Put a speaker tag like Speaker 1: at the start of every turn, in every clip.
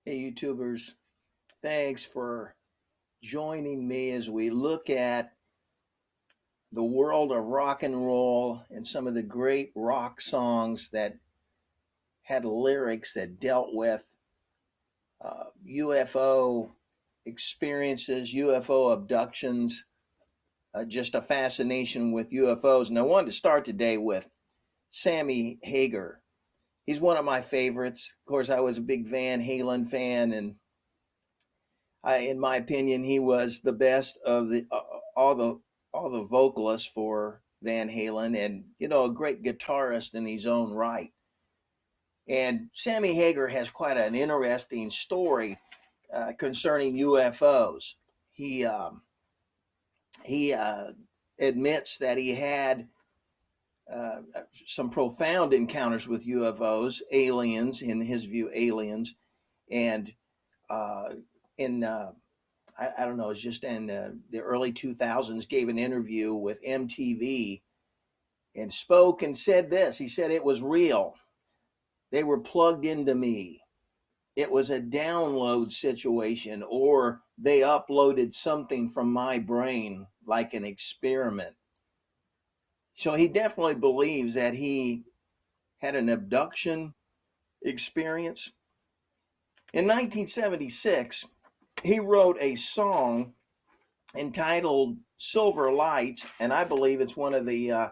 Speaker 1: Hey, YouTubers, thanks for joining me as we look at the world of rock and roll and some of the great rock songs that had lyrics that dealt with UFO experiences, UFO abductions, just a fascination with UFOs. And I wanted to start today with Sammy Hagar. He's one of my favorites. Of course, I was a big Van Halen fan, and in my opinion, he was the best of all the all the vocalists for Van Halen, and a great guitarist in his own right. And Sammy Hagar has quite an interesting story concerning UFOs. He um, he admits that he had uh, some profound encounters with UFOs, aliens, in his view, aliens, and uh, in I don't know, it's just in the early 2000s, gave an interview with MTV and spoke and said this. He said it was real. They were plugged into me. It was a download situation, or they uploaded something from my brain like an experiment. So he definitely believes that he had an abduction experience. In 1976, he wrote a song entitled Silver Lights, and I believe it's one of the,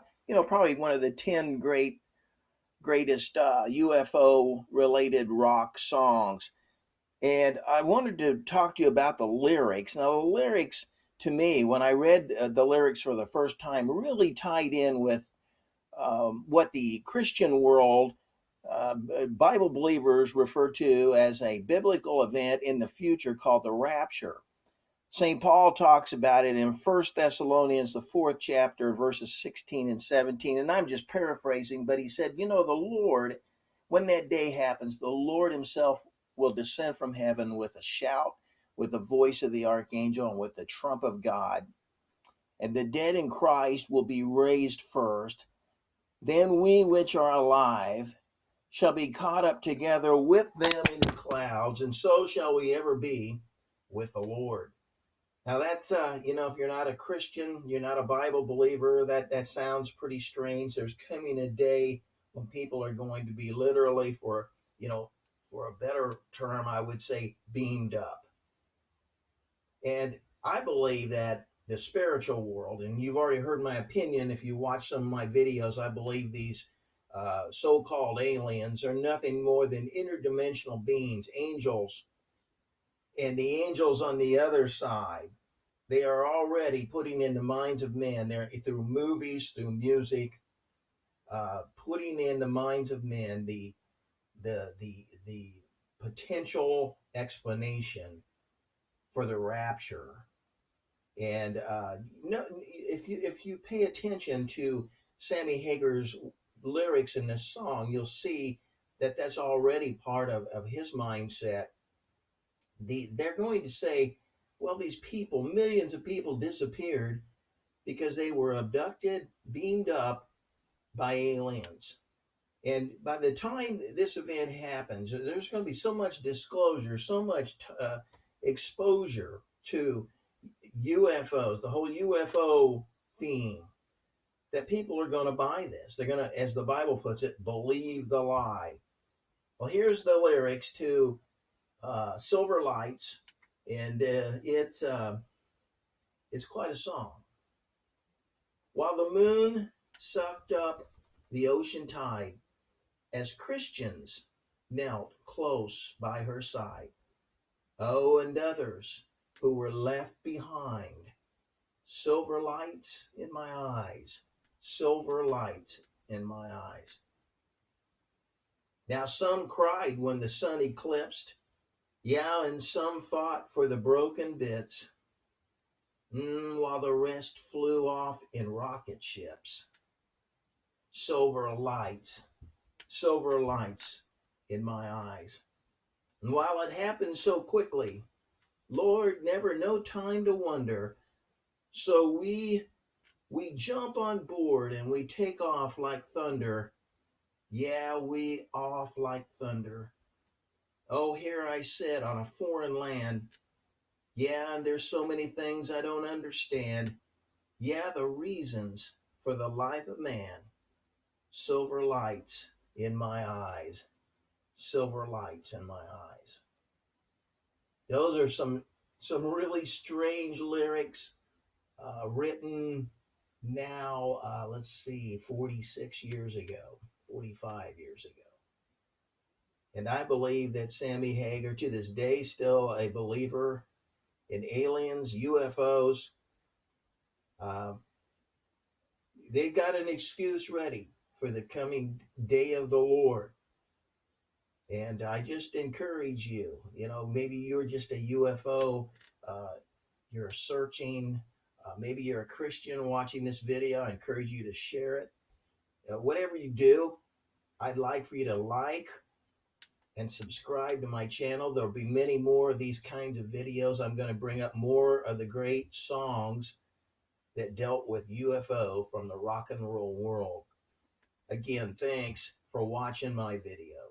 Speaker 1: probably one of the 10 greatest UFO related rock songs. And I wanted to talk to you about the lyrics. Now, the lyrics, to me, when I read the lyrics for the first time, really tied in with what the Christian world, Bible believers, refer to as a biblical event in the future called the rapture. St. Paul talks about it in 1 Thessalonians, the fourth chapter, verses 16 and 17. And I'm just paraphrasing, but he said, the Lord, when that day happens, the Lord himself will descend from heaven with a shout, with the voice of the archangel, and with the trump of God. And the dead in Christ will be raised first. Then we which are alive shall be caught up together with them in the clouds, and so shall we ever be with the Lord. Now that's if you're not a Christian, you're not a Bible believer, that sounds pretty strange. There's coming a day when people are going to be literally, for a better term, I would say, beamed up. And I believe that the spiritual world, and you've already heard my opinion if you watch some of my videos, I believe these so-called aliens are nothing more than interdimensional beings, angels, and the angels on the other side, they are already putting in the minds of men, they're through movies, through music, putting in the minds of men the potential explanation for the rapture. And no, if you pay attention to Sammy Hagar's lyrics in this song, you'll see that that's already part of his mindset. They're going to say, well, these people, millions of people disappeared because they were abducted, beamed up by aliens. And by the time this event happens, there's going to be so much disclosure, so much exposure to UFOs, the whole UFO theme, that people are going to buy this. They're going to, as the Bible puts it, believe the lie. Well, here's the lyrics to Silver Lights, and it's quite a song. While the moon sucked up the ocean tide, as Christians knelt close by her side. Oh, and others who were left behind. Silver lights in my eyes, silver lights in my eyes. Now some cried when the sun eclipsed, yeah, and some fought for the broken bits, while the rest flew off in rocket ships. Silver lights, silver lights in my eyes. And while it happened so quickly, Lord, never no time to wonder. So we jump on board and we take off like thunder. Yeah, we off like thunder. Oh, here I sit on a foreign land. Yeah, and there's so many things I don't understand. Yeah, the reasons for the life of man. Silver lights in my eyes. Silver lights in my eyes. Those are some really strange lyrics written now, let's see, 46 years ago, 45 years ago. And I believe that Sammy Hagar, to this day, still a believer in aliens, UFOs. Uh, they've got an excuse ready for the coming day of the Lord. And I just encourage you, maybe you're just a UFO, uh, you're searching, maybe you're a Christian watching this video. I encourage you to share it. Whatever you do, I'd like for you to like and subscribe to my channel. There'll be many more of these kinds of videos. I'm going to bring up more of the great songs that dealt with UFO from the rock and roll world. Again, thanks for watching my video.